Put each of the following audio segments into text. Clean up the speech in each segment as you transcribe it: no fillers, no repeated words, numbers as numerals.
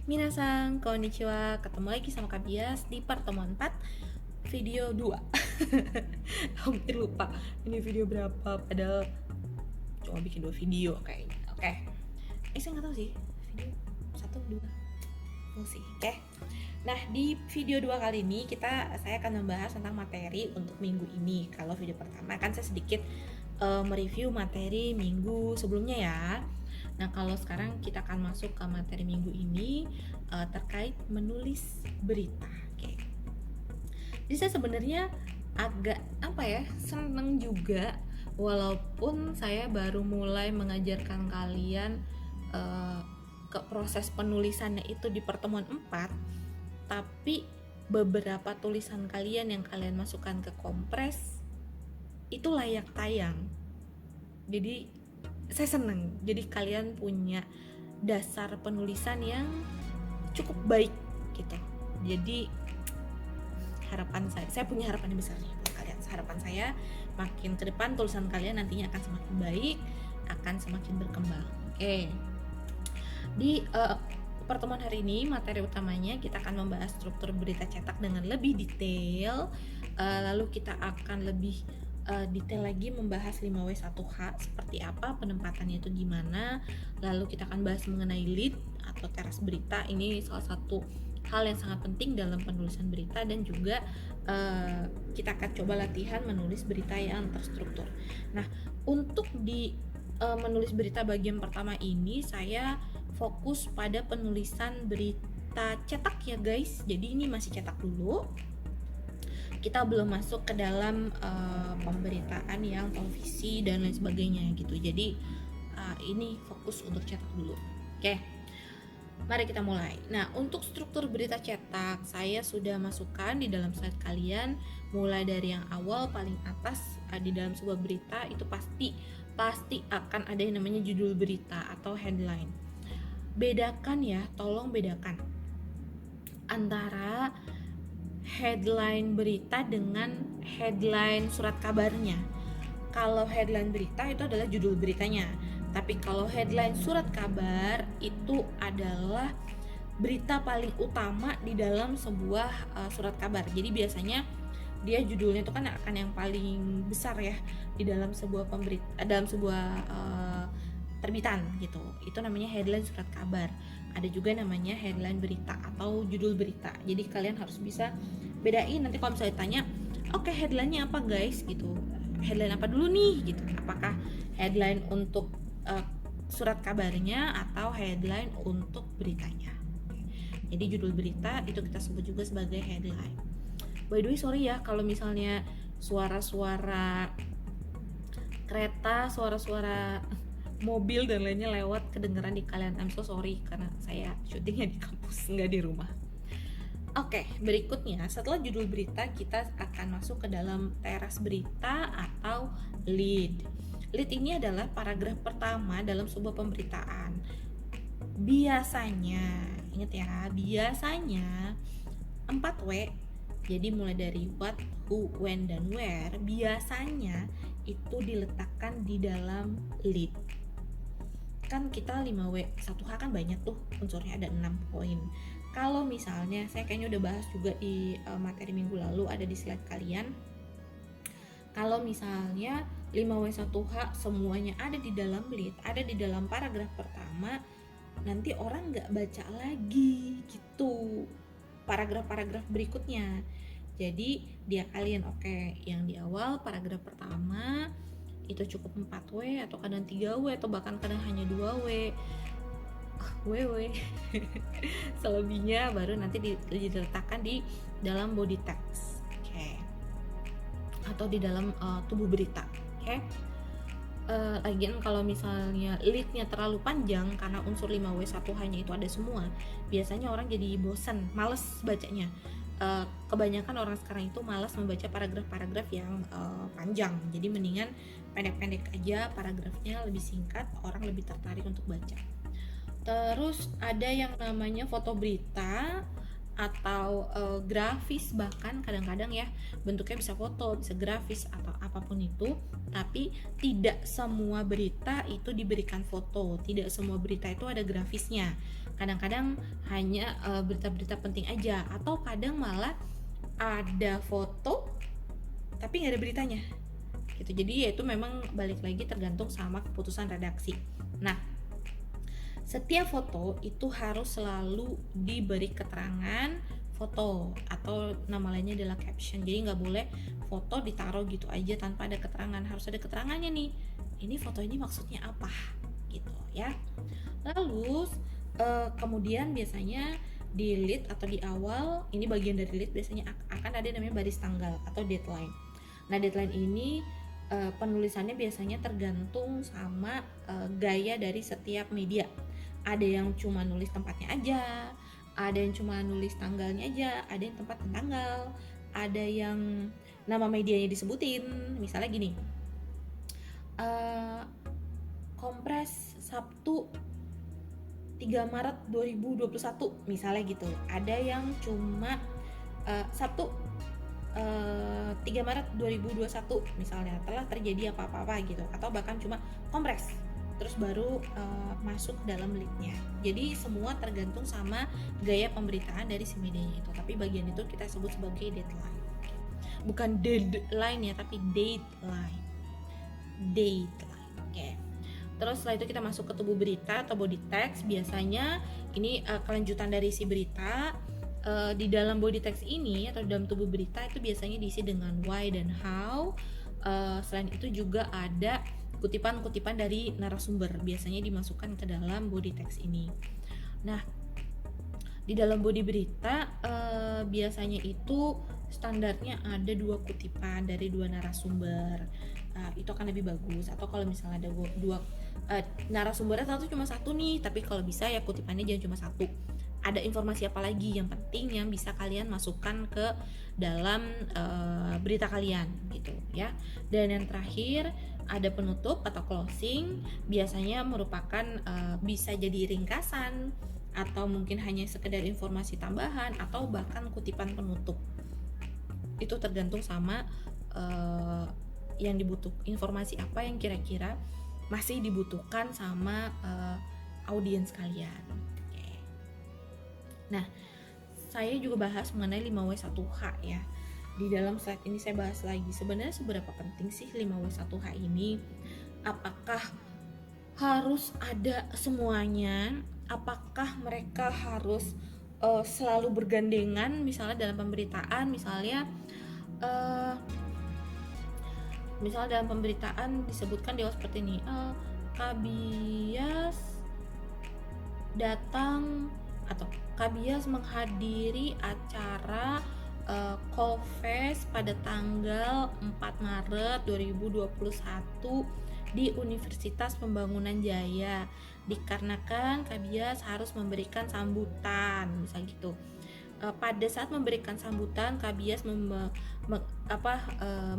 Minasan, konnichiwa, ketemu lagi sama Kak Bias di pertemuan 4 video 2. Hampir lupa ini video berapa, padahal cuma bikin 2 video kayaknya. Oke. Saya nggak tahu sih, video 1, 2, we'll see. Oke. Nah, di video 2 kali ini saya akan membahas tentang materi untuk minggu ini. Kalau video pertama kan saya sedikit mereview materi minggu sebelumnya ya. Nah, kalau sekarang kita akan masuk ke materi minggu ini terkait menulis berita. Oke. Jadi saya sebenarnya agak seneng juga, walaupun saya baru mulai mengajarkan kalian ke proses penulisannya itu di pertemuan 4, tapi beberapa tulisan kalian yang kalian masukkan ke kompres itu layak tayang. Jadi saya seneng, jadi kalian punya dasar penulisan yang cukup baik gitu. Jadi harapan saya punya harapan yang besar nih buat kalian. Harapan saya makin ke depan tulisan kalian nantinya akan semakin baik, akan semakin berkembang. Oke. Di pertemuan hari ini materi utamanya kita akan membahas struktur berita cetak dengan lebih detail. Lalu kita akan lebih detail lagi membahas 5W1H seperti apa, penempatannya itu gimana. Lalu kita akan bahas mengenai lead atau teras berita. Ini salah satu hal yang sangat penting dalam penulisan berita, dan juga kita akan coba latihan menulis berita yang terstruktur. Nah, untuk di menulis berita bagian pertama ini saya fokus pada penulisan berita cetak ya guys. Jadi ini masih cetak dulu. Kita belum masuk ke dalam pemberitaan yang televisi dan lain sebagainya gitu. Jadi ini fokus untuk cetak dulu. Oke. Mari kita mulai. Nah, untuk struktur berita cetak saya sudah masukkan di dalam slide kalian, mulai dari yang awal paling atas. Di dalam sebuah berita itu pasti akan ada yang namanya judul berita atau headline. Bedakan ya, tolong bedakan antara headline berita dengan headline surat kabarnya. Kalau headline berita itu adalah judul beritanya, tapi kalau headline surat kabar itu adalah berita paling utama di dalam sebuah surat kabar. Jadi biasanya dia judulnya itu kan akan yang paling besar ya di dalam sebuah terbitan gitu. Itu namanya headline surat kabar. Ada juga namanya headline berita atau judul berita. Jadi kalian harus bisa bedain. Nanti kalau misalnya ditanya, oke, headline-nya apa guys gitu, headline apa dulu nih gitu, apakah headline untuk surat kabarnya atau headline untuk beritanya. Jadi judul berita itu kita sebut juga sebagai headline. By the way, sorry ya kalau misalnya suara-suara kereta, suara-suara mobil dan lainnya lewat kedengeran di kalian. I'm so sorry karena saya syutingnya di kampus, nggak di rumah. Oke, berikutnya setelah judul berita kita akan masuk ke dalam teras berita atau lead. Lead ini adalah paragraf pertama dalam sebuah pemberitaan. Biasanya, ingat ya, biasanya 4W. Jadi mulai dari what, who, when, dan where biasanya itu diletakkan di dalam lead. Kan kita 5W1H kan banyak tuh unsurnya, ada 6 poin. Kalau misalnya saya kayaknya udah bahas juga di materi minggu lalu, ada di slide kalian. Kalau misalnya 5W1H semuanya ada di dalam lead, ada di dalam paragraf pertama, nanti orang nggak baca lagi gitu paragraf-paragraf berikutnya. Jadi dia kalian yang di awal paragraf pertama itu cukup 4W atau kadang 3W atau bahkan kadang hanya 2W. WW. Selebihnya baru nanti diletakkan di dalam body text. Atau di dalam tubuh berita. Lagian kalau misalnya leadnya terlalu panjang karena unsur 5W1H-nya itu ada semua, biasanya orang jadi bosan, males bacanya. Kebanyakan orang sekarang itu malas membaca paragraf-paragraf yang panjang. Jadi mendingan pendek-pendek aja paragrafnya, lebih singkat, orang lebih tertarik untuk baca. Terus ada yang namanya foto berita. atau grafis, bahkan kadang-kadang ya bentuknya bisa foto, bisa grafis atau apapun itu. Tapi tidak semua berita itu diberikan foto, tidak semua berita itu ada grafisnya. Kadang-kadang hanya berita-berita penting aja, atau kadang malah ada foto tapi nggak ada beritanya gitu. Jadi ya itu memang balik lagi tergantung sama keputusan redaksi. Nah, setiap foto itu harus selalu diberi keterangan foto, atau nama lainnya adalah caption. Jadi nggak boleh foto ditaruh gitu aja tanpa ada keterangan, harus ada keterangannya nih, ini foto ini maksudnya apa gitu ya. Lalu kemudian biasanya di lead atau di awal, ini bagian dari lead, biasanya akan ada namanya baris tanggal atau deadline. Nah, deadline ini penulisannya biasanya tergantung sama gaya dari setiap media. Ada yang cuma nulis tempatnya aja, ada yang cuma nulis tanggalnya aja, ada yang tempat dan tanggal, ada yang nama medianya disebutin. Misalnya gini, Kompres Sabtu 3 Maret 2021 misalnya gitu. Ada yang cuma Sabtu 3 Maret 2021 misalnya, telah terjadi apa-apa gitu, atau bahkan cuma kompres terus baru masuk dalam leadnya. Jadi semua tergantung sama gaya pemberitaan dari si medianya itu. Tapi bagian itu kita sebut sebagai deadline. Bukan deadline ya, tapi dateline. Oke. Terus setelah itu kita masuk ke tubuh berita atau body text. Biasanya ini kelanjutan dari si berita. Di dalam body text ini atau dalam tubuh berita itu biasanya diisi dengan why dan how. Selain itu juga ada kutipan-kutipan dari narasumber, biasanya dimasukkan ke dalam body text ini. Nah, di dalam body berita biasanya itu standarnya ada 2 kutipan dari 2 narasumber. Itu akan lebih bagus. Atau kalau misalnya ada 2 narasumbernya satu cuma 1 nih, tapi kalau bisa ya kutipannya jangan cuma 1. Ada informasi apa lagi yang penting yang bisa kalian masukkan ke dalam berita kalian gitu ya. Dan yang terakhir ada penutup atau closing, biasanya merupakan bisa jadi ringkasan atau mungkin hanya sekedar informasi tambahan atau bahkan kutipan penutup. Itu tergantung sama yang dibutuhkan, informasi apa yang kira-kira masih dibutuhkan sama audiens kalian. Nah, saya juga bahas mengenai 5W1H ya. Di dalam slide ini saya bahas lagi sebenarnya seberapa penting sih 5W1H ini. Apakah harus ada semuanya? Apakah mereka harus selalu bergandengan? Misalnya dalam pemberitaan, misalnya dalam pemberitaan disebutkan di awal seperti ini, Kabias datang atau Kabias menghadiri acara Kolfest pada tanggal 4 Maret 2021 di Universitas Pembangunan Jaya, dikarenakan Kabias harus memberikan sambutan, misal gitu. Pada saat memberikan sambutan, Kabias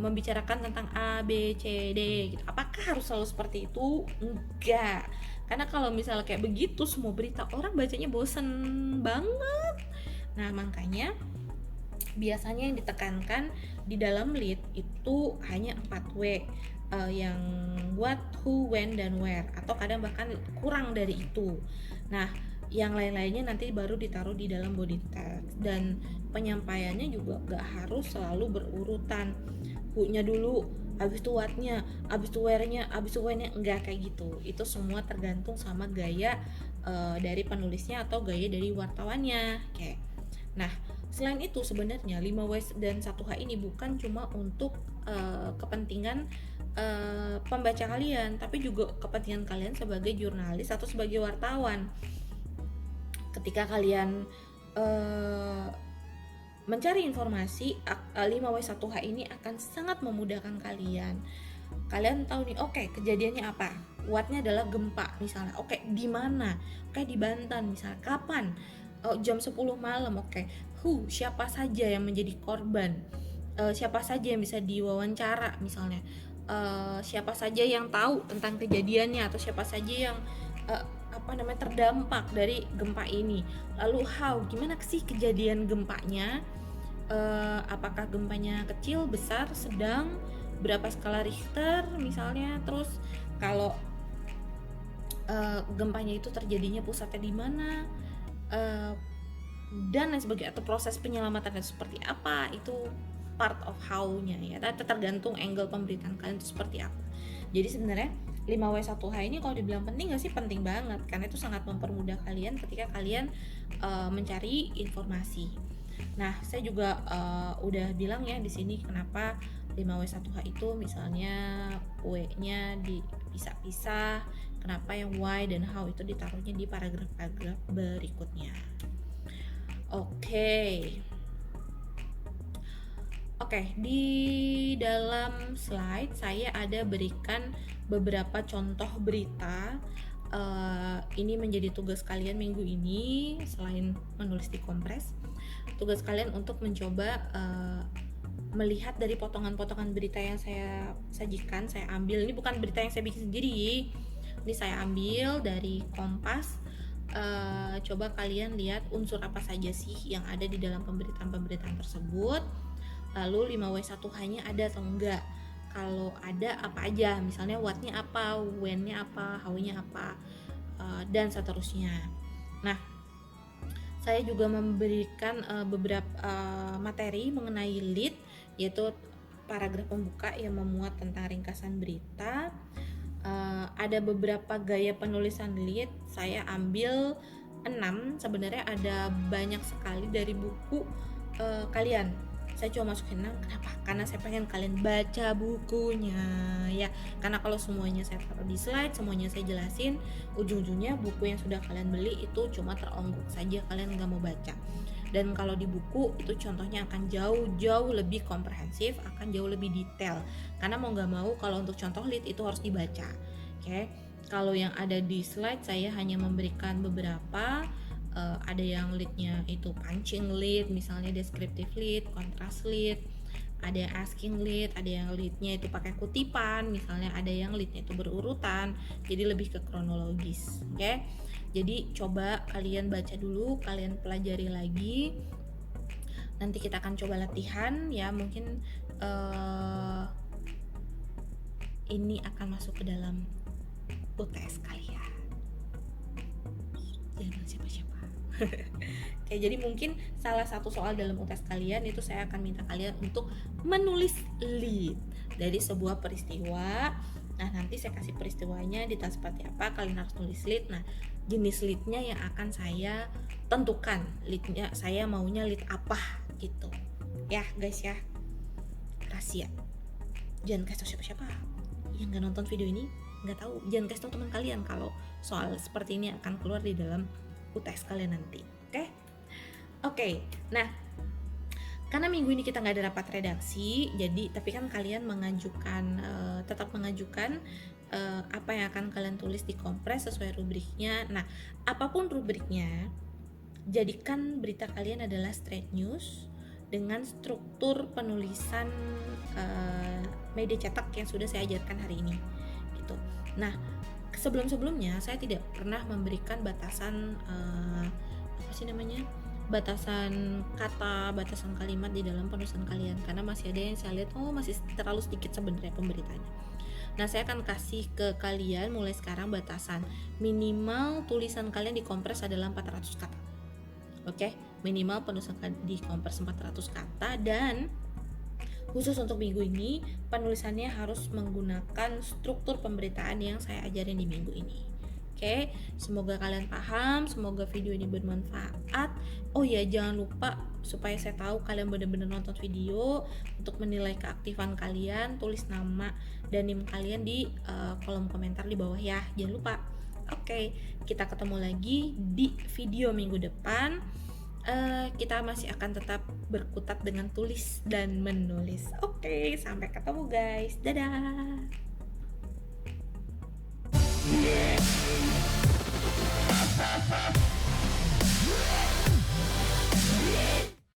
membicarakan tentang A, B, C, D gitu. Apakah harus selalu seperti itu? Enggak. Karena kalau misalnya kayak begitu semua berita, orang bacanya bosen banget. Nah, makanya biasanya yang ditekankan di dalam lead itu hanya 4W, yang what, who, when, dan where, atau kadang bahkan kurang dari itu. Nah, yang lain-lainnya nanti baru ditaruh di dalam body text. Dan penyampaiannya juga gak harus selalu berurutan, who-nya dulu, habis itu what-nya, habis itu where-nya, habis itu when-nya, enggak kayak gitu. Itu semua tergantung sama gaya dari penulisnya atau gaya dari wartawannya. Kayak. Nah, selain itu sebenarnya 5W dan 1H ini bukan cuma untuk kepentingan pembaca kalian, tapi juga kepentingan kalian sebagai jurnalis atau sebagai wartawan. Ketika kalian mencari informasi, 5W1H ini akan sangat memudahkan kalian. Kalian tahu nih, oke, kejadiannya apa? What-nya adalah gempa misalnya. Oke, di mana? Oke, di Banten misalnya. Kapan? Jam 10 malam. Oke. Who, siapa saja yang menjadi korban? Siapa saja yang bisa diwawancara misalnya? Siapa saja yang tahu tentang kejadiannya, atau siapa saja yang terdampak dari gempa ini. Lalu gimana sih kejadian gempanya? Apakah gempanya kecil, besar, sedang, berapa skala Richter misalnya, terus kalau gempanya itu terjadinya pusatnya di mana, dan lain sebagainya, atau proses penyelamatannya seperti apa, itu part of how-nya ya. Tergantung angle pemberitaan kalian itu seperti apa. Jadi sebenarnya 5W1H ini kalau dibilang penting gak sih? Penting banget, karena itu sangat mempermudah kalian ketika kalian mencari informasi. Nah, saya juga udah bilang ya di sini kenapa 5W1H itu misalnya W-nya dipisah-pisah, kenapa yang why dan how itu ditaruhnya di paragraf-paragraf berikutnya. Oke, di dalam slide saya ada berikan beberapa contoh berita. Ini menjadi tugas kalian minggu ini, selain menulis di kompres, tugas kalian untuk mencoba melihat dari potongan-potongan berita yang saya sajikan. Saya ambil, ini bukan berita yang saya bikin sendiri, ini saya ambil dari Kompas. Coba kalian lihat unsur apa saja sih yang ada di dalam pemberitaan tersebut, lalu 5W1H-nya ada atau enggak, kalau ada apa aja, misalnya what-nya apa, when-nya apa, how-nya apa, dan seterusnya. Nah, saya juga memberikan beberapa materi mengenai lead, yaitu paragraf pembuka yang memuat tentang ringkasan berita. Ada beberapa gaya penulisan lead, saya ambil 6, sebenarnya ada banyak sekali dari buku kalian. Saya cuma masukin 6, kenapa? Karena saya pengen kalian baca bukunya ya. Karena kalau semuanya saya taruh di slide, semuanya saya jelasin, ujung-ujungnya buku yang sudah kalian beli itu cuma teronggok saja, kalian nggak mau baca. Dan kalau di buku itu contohnya akan jauh lebih komprehensif, akan jauh lebih detail. Karena mau nggak mau kalau untuk contoh lead itu harus dibaca. Oke. Kalau yang ada di slide saya hanya memberikan beberapa. Ada yang leadnya itu punching lead, misalnya descriptive lead, contrast lead, ada yang asking lead, ada yang leadnya itu pakai kutipan, misalnya ada yang leadnya itu berurutan, jadi lebih ke kronologis. Oke. Jadi coba kalian baca dulu, kalian pelajari lagi, nanti kita akan coba latihan ya, mungkin ini akan masuk ke dalam UTS kalian. Jangan siapa-siapa. Oke, jadi mungkin salah satu soal dalam UTS kalian itu saya akan minta kalian untuk menulis lead dari sebuah peristiwa. Nah, nanti saya kasih peristiwanya detail seperti apa, kalian harus tulis lead. Nah, jenis leadnya yang akan saya tentukan, leadnya saya maunya lead apa gitu ya guys ya, rahasia, jangan kasih tau siapa-siapa yang gak nonton video ini, nggak tahu, jangan kasih tau teman kalian kalau soal seperti ini akan keluar di dalam UTS kalian nanti. Oke. Nah, karena minggu ini kita nggak ada rapat redaksi, jadi tapi kan kalian tetap mengajukan apa yang akan kalian tulis di kompres sesuai rubriknya. Nah, apapun rubriknya, jadikan berita kalian adalah straight news dengan struktur penulisan media cetak yang sudah saya ajarkan hari ini gitu. Nah, sebelumnya saya tidak pernah memberikan batasan batasan kata, batasan kalimat di dalam penulisan kalian, karena masih ada yang saya lihat masih terlalu sedikit sebenarnya pemberitaannya. Nah, saya akan kasih ke kalian mulai sekarang batasan minimal tulisan kalian di kompres adalah 400 kata. Oke, minimal penulisan di kompres 400 kata, dan khusus untuk minggu ini penulisannya harus menggunakan struktur pemberitaan yang saya ajarin di minggu ini. Oke, semoga kalian paham, semoga video ini bermanfaat. Oh ya, jangan lupa supaya saya tahu kalian benar-benar nonton video, untuk menilai keaktifan kalian, tulis nama dan NIM kalian di kolom komentar di bawah ya, jangan lupa. Oke, kita ketemu lagi di video minggu depan. Kita masih akan tetap berkutat dengan tulis dan menulis. Oke, sampai ketemu guys, dadah.